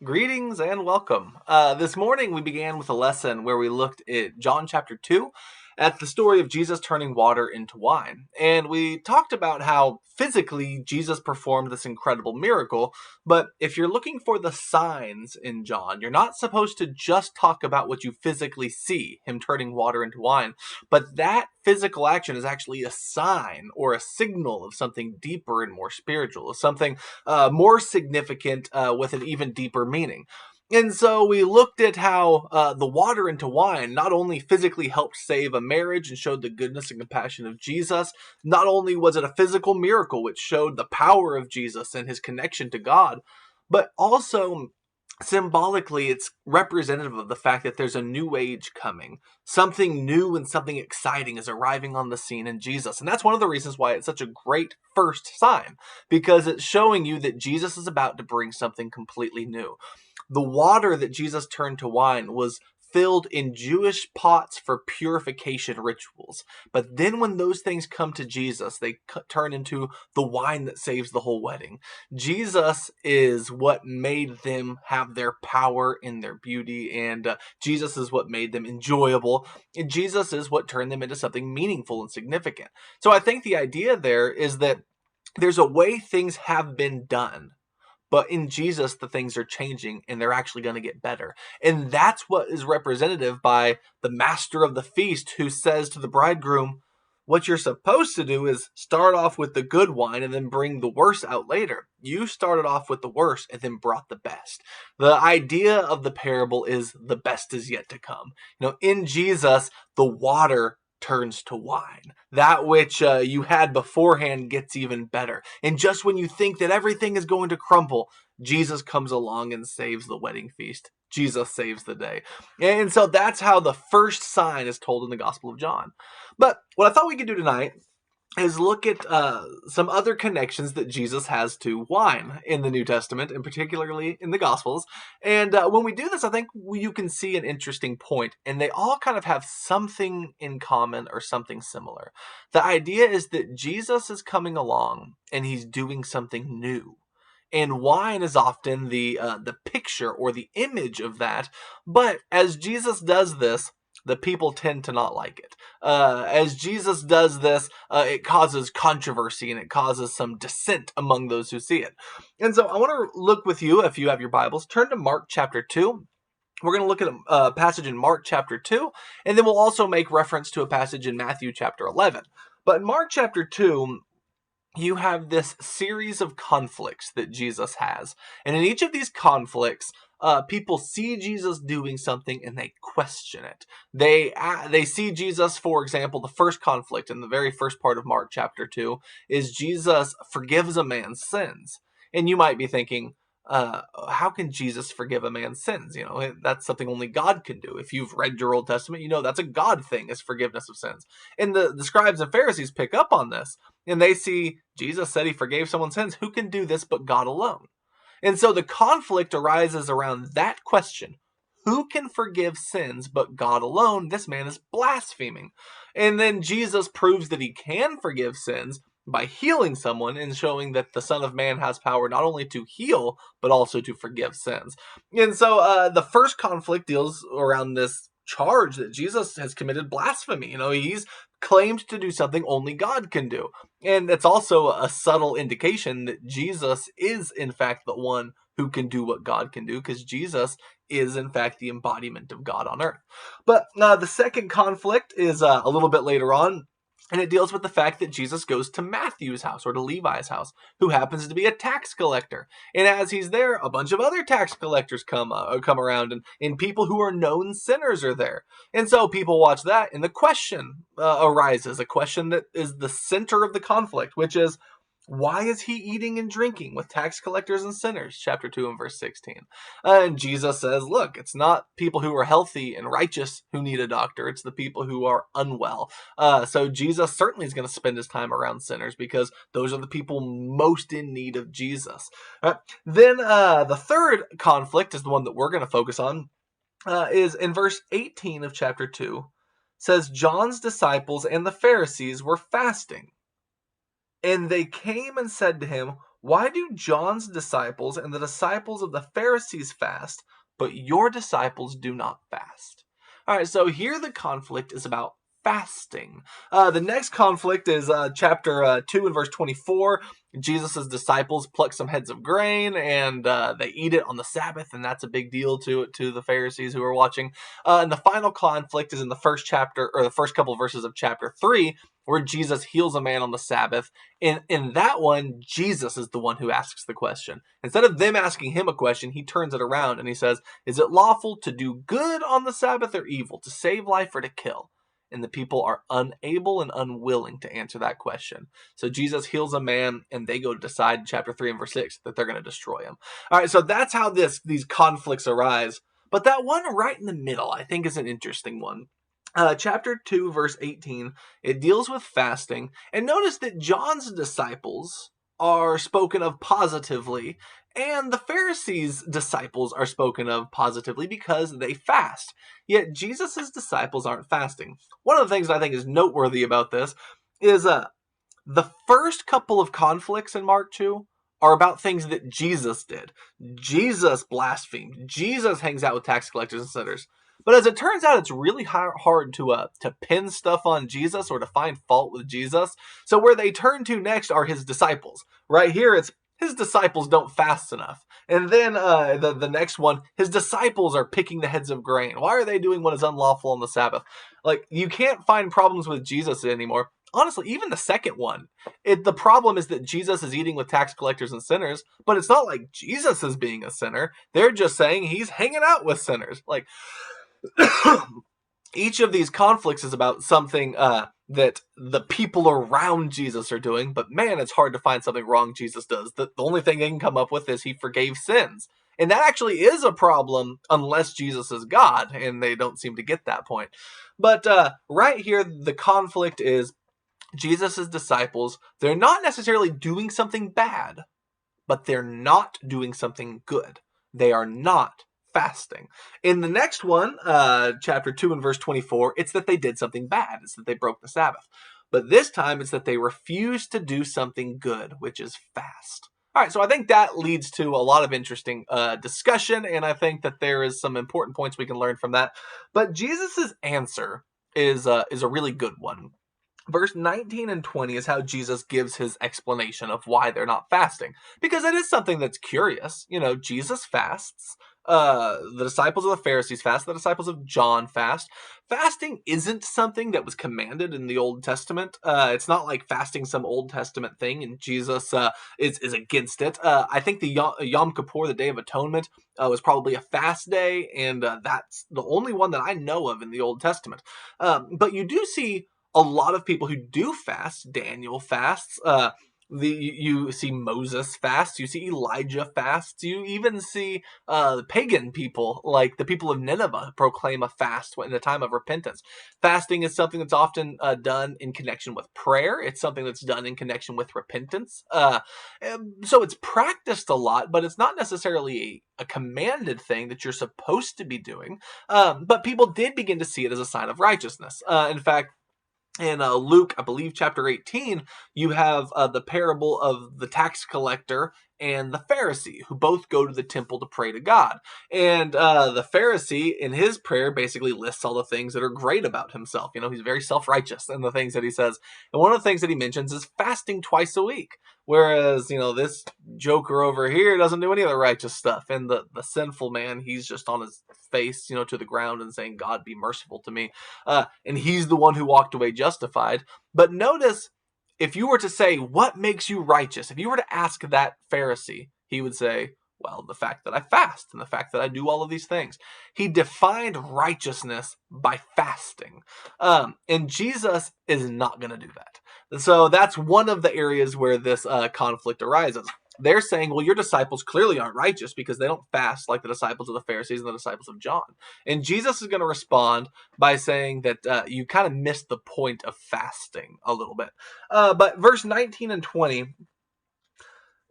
Greetings and welcome. This morning we began with a lesson where we looked at John chapter 2 at the story of Jesus turning water into wine. And we talked about how physically Jesus performed this incredible miracle. But if you're looking for the signs in John, you're not supposed to just talk about what you physically see, him turning water into wine. But that physical action is actually a sign or a signal of something deeper and more spiritual, of something more significant with an even deeper meaning. And so we looked at how the water into wine not only physically helped save a marriage and showed the goodness and compassion of Jesus, not only was it a physical miracle which showed the power of Jesus and his connection to God, but also symbolically it's representative of the fact that there's a new age coming. Something new and something exciting is arriving on the scene in Jesus. And that's one of the reasons why it's such a great first sign, because it's showing you that Jesus is about to bring something completely new. The water that Jesus turned to wine was filled in Jewish pots for purification rituals. But then when those things come to Jesus, they turn into the wine that saves the whole wedding. Jesus is what made them have their power in their beauty, and Jesus is what made them enjoyable. And Jesus is what turned them into something meaningful and significant. So I think the idea there is that there's a way things have been done, but in Jesus, the things are changing and they're actually going to get better. And that's what is representative by the master of the feast who says to the bridegroom, what you're supposed to do is start off with the good wine and then bring the worst out later. You started off with the worst and then brought the best. The idea of the parable is the best is yet to come. In Jesus, the water turns to wine. That which you had beforehand gets even better. And just when you think that everything is going to crumble, Jesus comes along and saves the wedding feast. Jesus saves the day. And so that's how the first sign is told in the Gospel of John. But what I thought we could do tonight is look at some other connections that Jesus has to wine in the New Testament, and particularly in the Gospels. And when we do this, I think you can see an interesting point, and they all kind of have something in common or something similar. The idea is that Jesus is coming along, and he's doing something new. And wine is often the picture or the image of that. But as Jesus does this, the people tend to not like it. As Jesus does this, it causes controversy and it causes some dissent among those who see it. And so I want to look with you, if you have your Bibles, turn to Mark chapter 2. We're going to look at a passage in Mark chapter 2, and then we'll also make reference to a passage in Matthew chapter 11. But in Mark chapter 2, you have this series of conflicts that Jesus has. And in each of these conflicts, people see Jesus doing something and they question it. They see Jesus, for example, the first conflict in the very first part of Mark chapter 2 is Jesus forgives a man's sins. And you might be thinking, how can Jesus forgive a man's sins? That's something only God can do. If you've read your Old Testament, that's a God thing, is forgiveness of sins. And the scribes and Pharisees pick up on this. And they see Jesus said he forgave someone's sins. Who can do this but God alone? And so the conflict arises around that question. Who can forgive sins but God alone? This man is blaspheming. And then Jesus proves that he can forgive sins by healing someone and showing that the Son of Man has power not only to heal, but also to forgive sins. And so the first conflict deals around this charge that Jesus has committed blasphemy. He's claimed to do something only God can do. And it's also a subtle indication that Jesus is, in fact, the one who can do what God can do, because Jesus is, in fact, the embodiment of God on earth. But the second conflict is a little bit later on. And it deals with the fact that Jesus goes to Matthew's house, or to Levi's house, who happens to be a tax collector. And as he's there, a bunch of other tax collectors come around, and people who are known sinners are there. And so people watch that, and the question arises, a question that is the center of the conflict, which is, why is he eating and drinking with tax collectors and sinners? Chapter 2 and verse 16. And Jesus says, look, it's not people who are healthy and righteous who need a doctor. It's the people who are unwell. So Jesus certainly is going to spend his time around sinners, because those are the people most in need of Jesus. Then the third conflict is the one that we're going to focus on, is in verse 18 of chapter 2. Says, John's disciples and the Pharisees were fasting. And they came and said to him, Why do John's disciples and the disciples of the Pharisees fast, but your disciples do not fast? All right, so here the conflict is about fasting. The next conflict is chapter 2 and verse 24. Jesus' disciples pluck some heads of grain and they eat it on the Sabbath, and that's a big deal to the Pharisees who are watching. And the final conflict is in the first chapter, or the first couple of verses of chapter 3, where Jesus heals a man on the Sabbath. In that one, Jesus is the one who asks the question. Instead of them asking him a question, he turns it around and he says, is it lawful to do good on the Sabbath or evil, to save life or to kill? And the people are unable and unwilling to answer that question. So Jesus heals a man, and they go to decide in chapter 3 and verse 6 that they're going to destroy him. All right, so that's how these conflicts arise. But that one right in the middle, I think, is an interesting one. Chapter 2, verse 18, it deals with fasting. And notice that John's disciples are spoken of positively, and the Pharisees' disciples are spoken of positively because they fast. Yet Jesus' disciples aren't fasting. One of the things I think is noteworthy about this is the first couple of conflicts in Mark 2 are about things that Jesus did. Jesus blasphemed. Jesus hangs out with tax collectors and sinners. But as it turns out, it's really hard to pin stuff on Jesus or to find fault with Jesus. So where they turn to next are his disciples. Right here, it's his disciples don't fast enough. And then the next one, his disciples are picking the heads of grain. Why are they doing what is unlawful on the Sabbath? Like, you can't find problems with Jesus anymore. Honestly, even the second one, the problem is that Jesus is eating with tax collectors and sinners, but it's not like Jesus is being a sinner. They're just saying he's hanging out with sinners. Like, each of these conflicts is about something that the people around Jesus are doing, but man, it's hard to find something wrong Jesus does. The only thing they can come up with is he forgave sins. And that actually is a problem unless Jesus is God, and they don't seem to get that point. But right here, the conflict is Jesus' disciples. They're not necessarily doing something bad, but they're not doing something good. They are not fasting. In the next one, chapter 2 and verse 24, it's that they did something bad. It's that they broke the Sabbath. But this time, it's that they refused to do something good, which is fast. All right, so I think that leads to a lot of interesting discussion, and I think that there is some important points we can learn from that. But Jesus' answer is a really good one. Verse 19 and 20 is how Jesus gives his explanation of why they're not fasting. Because it is something that's curious. You know, Jesus fasts. The disciples of the Pharisees fast. The disciples of John fast. Fasting isn't something that was commanded in the Old Testament. It's not like fasting some Old Testament thing, and Jesus is against it. I think the Yom Kippur, the Day of Atonement, was probably a fast day, and that's the only one that I know of in the Old Testament. But you do see a lot of people who do fast. Daniel fasts. You see Moses fast. You see Elijah fasts. You even see pagan people, like the people of Nineveh, proclaim a fast in a time of repentance. Fasting is something that's often done in connection with prayer. It's something that's done in connection with repentance. So it's practiced a lot, but it's not necessarily a commanded thing that you're supposed to be doing. But people did begin to see it as a sign of righteousness. In fact, in Luke, I believe, chapter 18, you have the parable of the tax collector and the Pharisee, who both go to the temple to pray to God. And the Pharisee, in his prayer, basically lists all the things that are great about himself. You know, he's very self-righteous in the things that he says. And one of the things that he mentions is fasting twice a week. Whereas, you know, this joker over here doesn't do any of the righteous stuff. And the sinful man, he's just on his face, you know, to the ground and saying, God, be merciful to me. And he's the one who walked away justified. But notice, if you were to say, what makes you righteous? If you were to ask that Pharisee, he would say, well, the fact that I fast and the fact that I do all of these things. He defined righteousness by fasting. And Jesus is not going to do that. So that's one of the areas where this conflict arises. They're saying, well, your disciples clearly aren't righteous because they don't fast like the disciples of the Pharisees and the disciples of John. And Jesus is going to respond by saying that you kind of missed the point of fasting a little bit. But verse 19 and 20,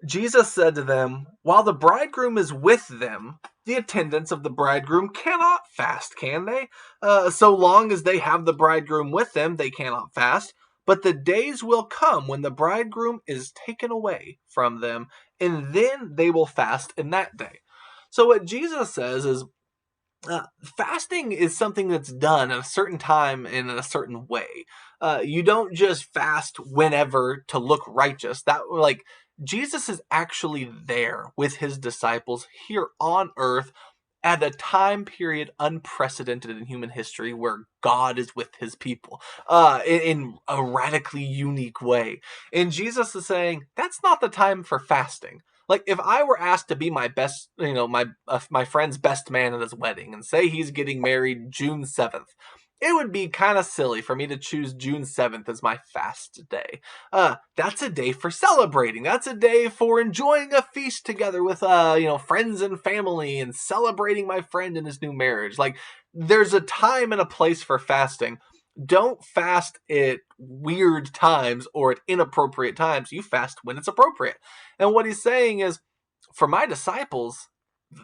Jesus said to them, while the bridegroom is with them, the attendants of the bridegroom cannot fast, can they? So long as they have the bridegroom with them, they cannot fast. But the days will come when the bridegroom is taken away from them, and then they will fast in that day. So what Jesus says is, fasting is something that's done at a certain time and in a certain way. You don't just fast whenever to look righteous. That, like, Jesus is actually there with his disciples here on earth at a time period unprecedented in human history where God is with his people in a radically unique way. And Jesus is saying that's not the time for fasting. Like, if I were asked to be my best, my friend's best man at his wedding, and say he's getting married June 7th, it would be kind of silly for me to choose June 7th as my fast day. That's a day for celebrating. That's a day for enjoying a feast together with, friends and family, and celebrating my friend in his new marriage. Like, there's a time and a place for fasting. Don't fast at weird times or at inappropriate times. You fast when it's appropriate. And what he's saying is, for my disciples,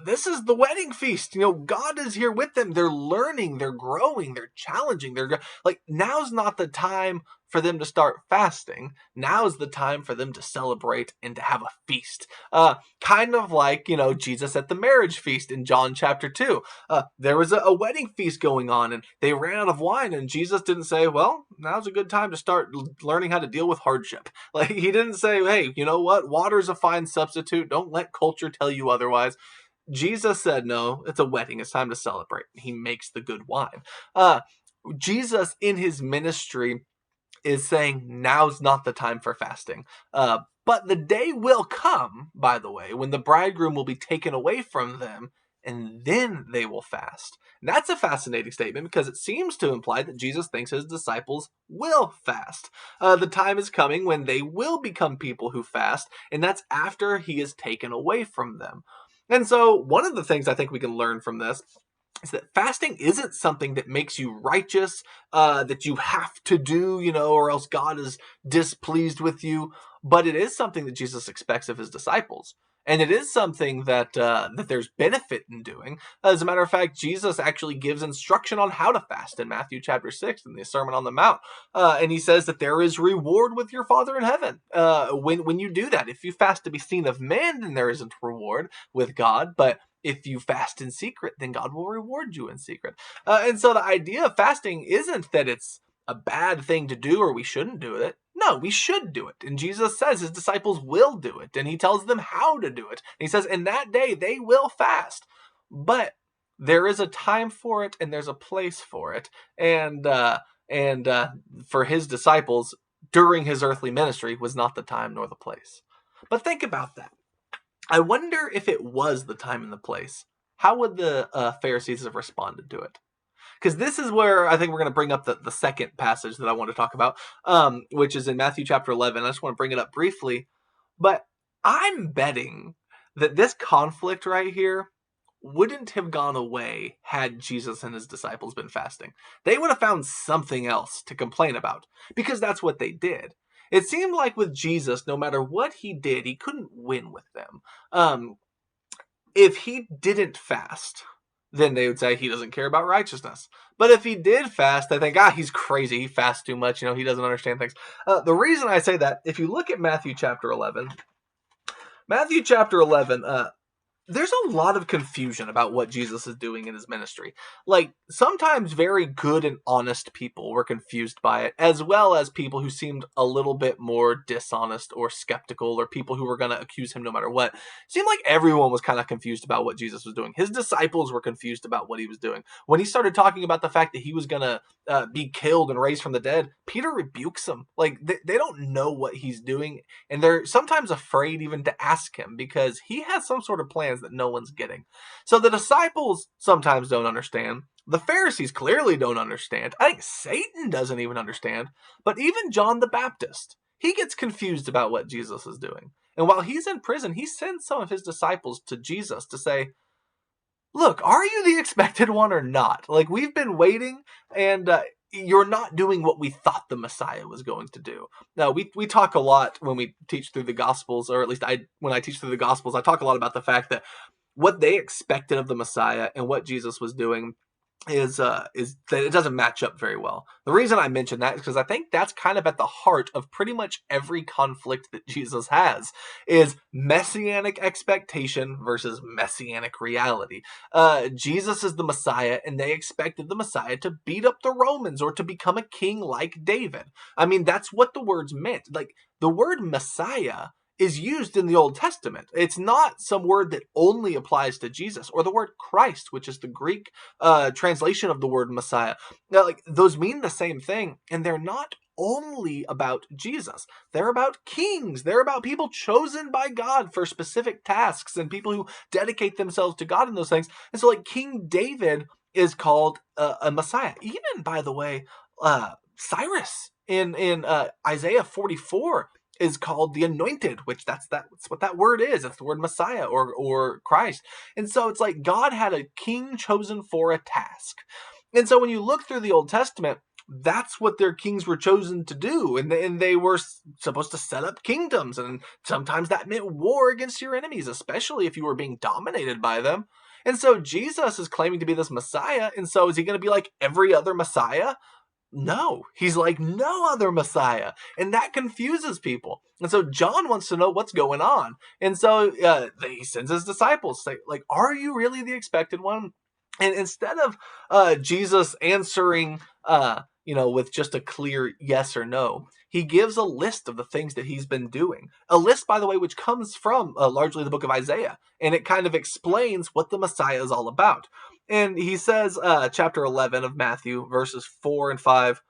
this is the wedding feast. God is here with them. They're learning, they're growing, they're challenging. Like, now's not the time for them to start fasting. Now's the time for them to celebrate and to have a feast. Kind of like, Jesus at the marriage feast in John chapter 2. There was a wedding feast going on, and they ran out of wine, and Jesus didn't say, well, now's a good time to start learning how to deal with hardship. Like, he didn't say, hey, you know what? Water's a fine substitute. Don't let culture tell you otherwise. Jesus said, no, it's a wedding. It's time to celebrate. He makes the good wine. Jesus in his ministry is saying now's not the time for fasting. But the day will come, by the way, when the bridegroom will be taken away from them, and then they will fast. And that's a fascinating statement because it seems to imply that Jesus thinks his disciples will fast. The time is coming when they will become people who fast, and that's after he is taken away from them. And so one of the things I think we can learn from this is that fasting isn't something that makes you righteous, that you have to do, or else God is displeased with you. But it is something that Jesus expects of his disciples. And it is something that there's benefit in doing. As a matter of fact, Jesus actually gives instruction on how to fast in Matthew chapter 6 in the Sermon on the Mount. And he says that there is reward with your Father in heaven when you do that. If you fast to be seen of men, then there isn't reward with God. But if you fast in secret, then God will reward you in secret. And so the idea of fasting isn't that it's a bad thing to do or we shouldn't do it. No, we should do it. And Jesus says his disciples will do it. And he tells them how to do it. And he says in that day they will fast. But there is a time for it and there's a place for it. And for his disciples during his earthly ministry was not the time nor the place. But think about that. I wonder if it was the time and the place. How would the Pharisees have responded to it? Because this is where I think we're going to bring up the second passage that I want to talk about, which is in Matthew chapter 11. I just want to bring it up briefly. But I'm betting that this conflict right here wouldn't have gone away had Jesus and his disciples been fasting. They would have found something else to complain about, because that's what they did. It seemed like with Jesus, no matter what he did, he couldn't win with them. If he didn't fast, then they would say he doesn't care about righteousness. But if he did fast, they think, he's crazy. He fasts too much. He doesn't understand things. The reason I say that, if you look at Matthew chapter 11, there's a lot of confusion about what Jesus is doing in his ministry. Like, sometimes very good and honest people were confused by it, as well as people who seemed a little bit more dishonest or skeptical, or people who were going to accuse him no matter what. It seemed like everyone was kind of confused about what Jesus was doing. His disciples were confused about what he was doing. When he started talking about the fact that he was going to be killed and raised from the dead, Peter rebukes him. Like, they don't know what he's doing, and they're sometimes afraid even to ask him because he has some sort of plans that no one's getting. So the disciples sometimes don't understand. The Pharisees clearly don't understand. I think Satan doesn't even understand. But even John the Baptist, he gets confused about what Jesus is doing. And while he's in prison, he sends some of his disciples to Jesus to say, look, are you the expected one or not? Like, we've been waiting, and you're not doing what we thought the Messiah was going to do. Now, we talk a lot when we teach through the Gospels, or at least when I teach through the Gospels, I talk a lot about the fact that what they expected of the Messiah and what Jesus was doing is that it doesn't match up very well. The reason I mention that is because I think that's kind of at the heart of pretty much every conflict that Jesus has, is messianic expectation versus messianic reality. Jesus is the Messiah, and they expected the Messiah to beat up the Romans or to become a king like David. I mean, that's what the words meant. Like, the word Messiah is used in the Old Testament. It's not some word that only applies to Jesus, or the word Christ, which is the Greek translation of the word Messiah. Now, like, those mean the same thing, and they're not only about Jesus. They're about kings. They're about people chosen by God for specific tasks and people who dedicate themselves to God in those things. And so, like, King David is called a Messiah. Even, by the way, Cyrus in Isaiah 44 is called the Anointed, which that's what that word is. It's the word Messiah or Christ. And so it's like God had a king chosen for a task. And so when you look through the Old Testament, that's what their kings were chosen to do. And they were supposed to set up kingdoms. And sometimes that meant war against your enemies, especially if you were being dominated by them. And so Jesus is claiming to be this Messiah. And so is he going to be like every other Messiah? No, he's like no other Messiah, and that confuses people. And so John wants to know what's going on, and so he sends his disciples, say, like, "Are you really the expected one?" And instead of Jesus answering, with just a clear yes or no, he gives a list of the things that he's been doing. A list, by the way, which comes from largely the book of Isaiah, and it kind of explains what the Messiah is all about. And he says, chapter 11 of Matthew, verses 4 and 5,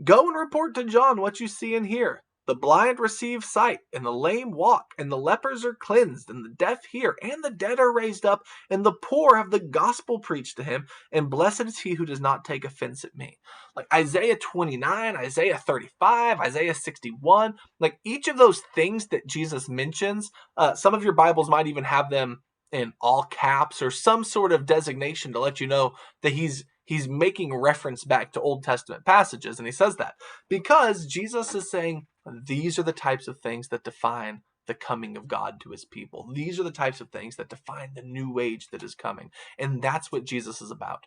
"Go and report to John what you see and hear. The blind receive sight, and the lame walk, and the lepers are cleansed, and the deaf hear, and the dead are raised up, and the poor have the gospel preached to him, and blessed is he who does not take offense at me." Like Isaiah 29, Isaiah 35, Isaiah 61, like each of those things that Jesus mentions, some of your Bibles might even have them in all caps or some sort of designation to let you know that he's making reference back to Old Testament passages. And he says that because Jesus is saying these are the types of things that define the coming of God to his people. These are the types of things that define the new age that is coming. And that's what Jesus is about.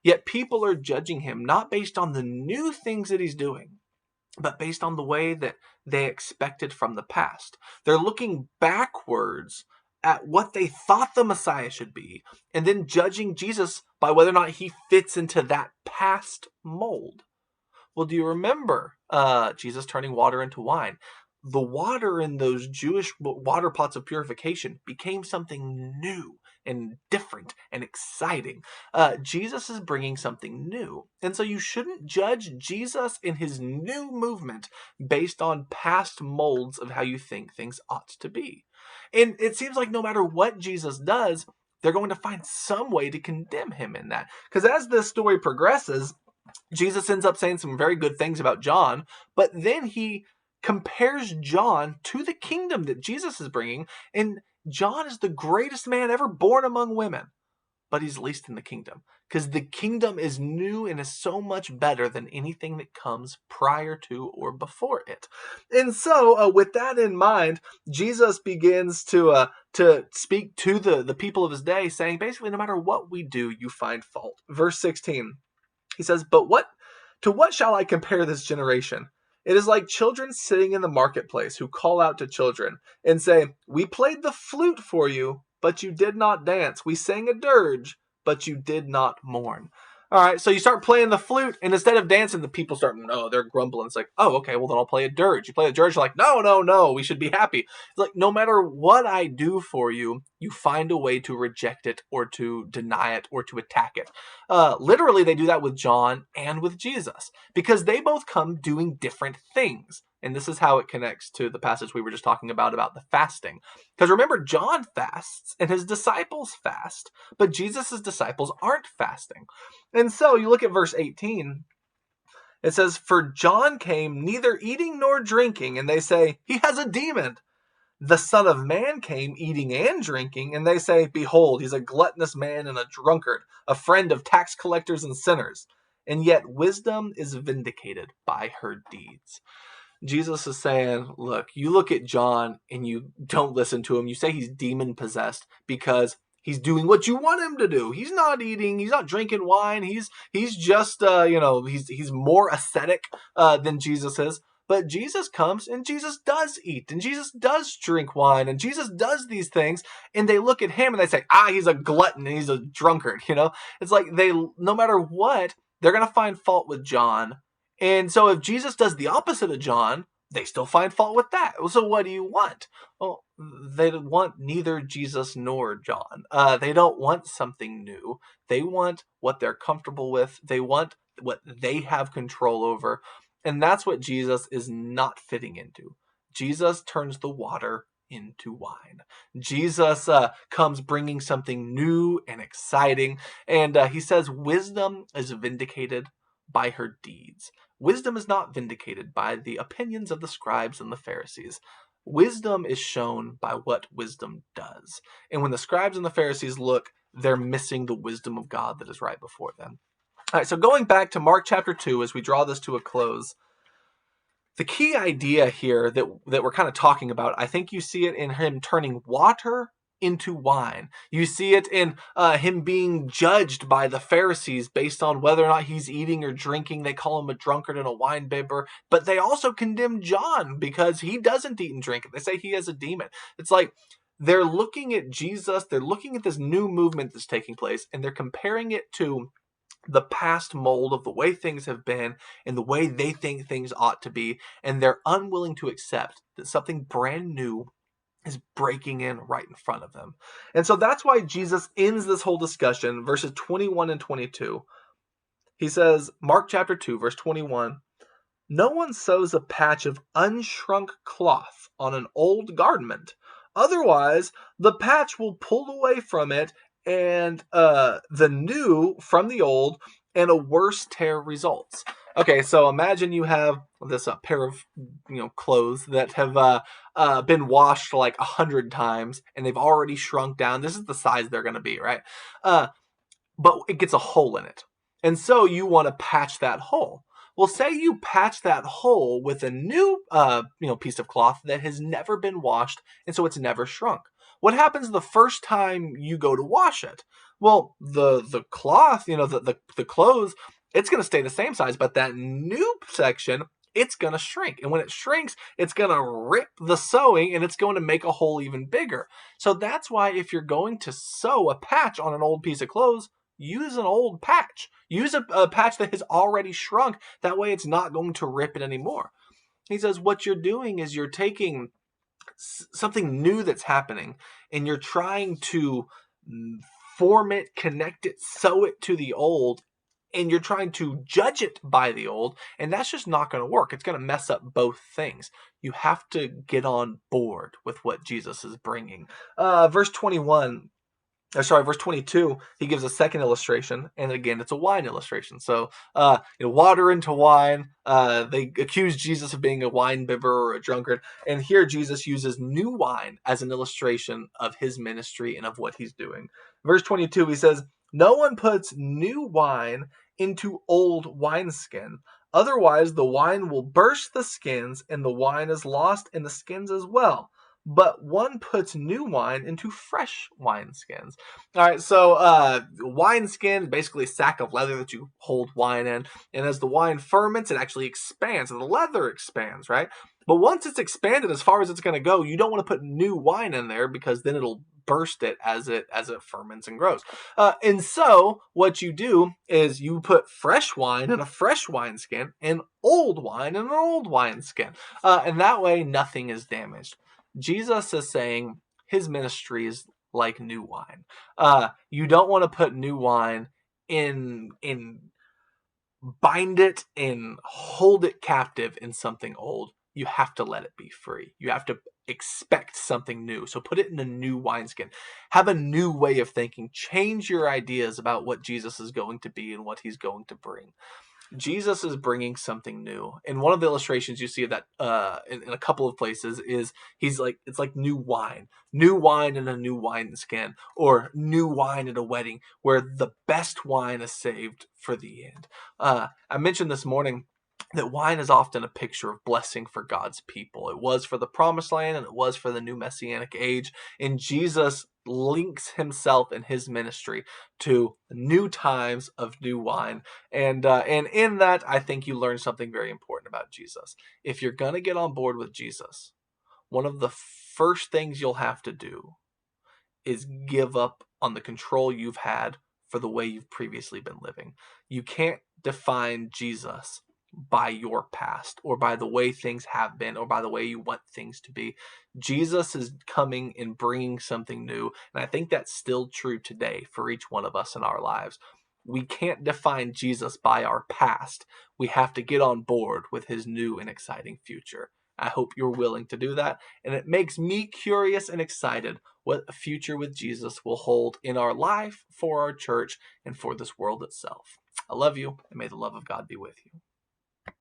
Yet people are judging him not based on the new things that he's doing, but based on the way that they expected from the past. They're looking backwards at what they thought the Messiah should be, and then judging Jesus by whether or not he fits into that past mold. Well, do you remember Jesus turning water into wine? The water in those Jewish water pots of purification became something new and different and exciting. Jesus is bringing something new. And so you shouldn't judge Jesus in his new movement based on past molds of how you think things ought to be. And it seems like no matter what Jesus does, they're going to find some way to condemn him in that. Because as this story progresses, Jesus ends up saying some very good things about John, but then he compares John to the kingdom that Jesus is bringing, and John is the greatest man ever born among women, but he's least in the kingdom because the kingdom is new and is so much better than anything that comes prior to or before it. And so, with that in mind, Jesus begins to speak to the people of his day, saying basically, no matter what we do, you find fault. Verse 16. He says, "But what shall I compare this generation? It is like children sitting in the marketplace who call out to children and say, 'We played the flute for you, but you did not dance. We sang a dirge, but you did not mourn.'" All right, so you start playing the flute, and instead of dancing, the people start, no, they're grumbling. It's like, oh, okay, well, then I'll play a dirge. You play the dirge, you're like, no, no, no, we should be happy. It's like, no matter what I do for you, you find a way to reject it or to deny it or to attack it. Literally, they do that with John and with Jesus because they both come doing different things. And this is how it connects to the passage we were just talking about the fasting. Because remember, John fasts and his disciples fast, but Jesus' disciples aren't fasting. And so you look at verse 18. It says, "For John came neither eating nor drinking, and they say, 'He has a demon.' The Son of Man came eating and drinking, and they say, 'Behold, he's a gluttonous man and a drunkard, a friend of tax collectors and sinners.' And yet wisdom is vindicated by her deeds." Jesus is saying, look, you look at John and you don't listen to him. You say he's demon possessed because He's doing what you want him to do. He's not eating. He's not drinking wine. He's just he's more ascetic than Jesus is. But Jesus comes and Jesus does eat and Jesus does drink wine and Jesus does these things. And they look at him and they say, he's a glutton and he's a drunkard. It's like no matter what, they're gonna find fault with John. And so if Jesus does the opposite of John, they still find fault with that. So what do you want? Well, they want neither Jesus nor John. They don't want something new. They want what they're comfortable with. They want what they have control over. And that's what Jesus is not fitting into. Jesus turns the water into wine. Jesus comes bringing something new and exciting. And he says wisdom is vindicated by her deeds. Wisdom is not vindicated by the opinions of the scribes and the Pharisees. Wisdom is shown by what wisdom does. And when the scribes and the Pharisees look, they're missing the wisdom of God that is right before them. All right, so going back to Mark chapter 2 as we draw this to a close, the key idea here that we're kind of talking about, I think you see it in him turning water into wine. You see it in him being judged by the Pharisees based on whether or not he's eating or drinking. They call him a drunkard and a winebibber, but they also condemn John because he doesn't eat and drink. They say he has a demon. It's like they're looking at Jesus, they're looking at this new movement that's taking place, and they're comparing it to the past mold of the way things have been and the way they think things ought to be, and they're unwilling to accept that something brand new is breaking in right in front of them. And so that's why Jesus ends this whole discussion, verses 21 and 22. He says, Mark chapter 2, verse 21, "No one sews a patch of unshrunk cloth on an old garment. Otherwise, the patch will pull away from it and the new from the old, and a worse tear results." Okay, so imagine you have this pair of clothes that have been washed like 100 times, and they've already shrunk down. This is the size they're going to be, right? But it gets a hole in it, and so you want to patch that hole. Well, say you patch that hole with a new piece of cloth that has never been washed, and so it's never shrunk. What happens the first time you go to wash it? Well, the cloth, the clothes, it's going to stay the same size, but that new section, it's going to shrink. And when it shrinks, it's going to rip the sewing and it's going to make a hole even bigger. So that's why if you're going to sew a patch on an old piece of clothes, use an old patch. Use a patch that has already shrunk. That way it's not going to rip it anymore. He says what you're doing is you're taking something new that's happening and you're trying to form it, connect it, sew it to the old, and you're trying to judge it by the old, and that's just not going to work. It's going to mess up both things. You have to get on board with what Jesus is bringing. Verse 22, he gives a second illustration, and again, it's a wine illustration. So, water into wine. They accuse Jesus of being a wine bibber or a drunkard, and here Jesus uses new wine as an illustration of his ministry and of what he's doing. Verse 22, he says, "No one puts new wine into old wineskin. Otherwise, the wine will burst the skins, and the wine is lost in the skins as well. But one puts new wine into fresh wineskins." All right, so wineskin, basically a sack of leather that you hold wine in. And as the wine ferments, it actually expands, and the leather expands, right? But once it's expanded as far as it's going to go, you don't want to put new wine in there because then it'll burst it as it ferments and grows. And so what you do is you put fresh wine in a fresh wineskin and old wine in an old wineskin. And that way nothing is damaged. Jesus is saying his ministry is like new wine. You don't want to put new wine in bind it and hold it captive in something old. You have to let it be free. You have to expect something new. So put it in a new wineskin. Have a new way of thinking. Change your ideas about what Jesus is going to be and what he's going to bring. Jesus is bringing something new. And one of the illustrations you see of that in a couple of places is it's like new wine in a new wineskin, or new wine at a wedding where the best wine is saved for the end. I mentioned this morning that wine is often a picture of blessing for God's people. It was for the promised land and it was for the new messianic age. And Jesus links himself and his ministry to new times of new wine. And in that, I think you learn something very important about Jesus. If you're going to get on board with Jesus, one of the first things you'll have to do is give up on the control you've had for the way you've previously been living. You can't define Jesus by your past or by the way things have been or by the way you want things to be. Jesus is coming and bringing something new. And I think that's still true today for each one of us in our lives. We can't define Jesus by our past. We have to get on board with his new and exciting future. I hope you're willing to do that. And it makes me curious and excited what a future with Jesus will hold in our life, for our church, and for this world itself. I love you, and may the love of God be with you.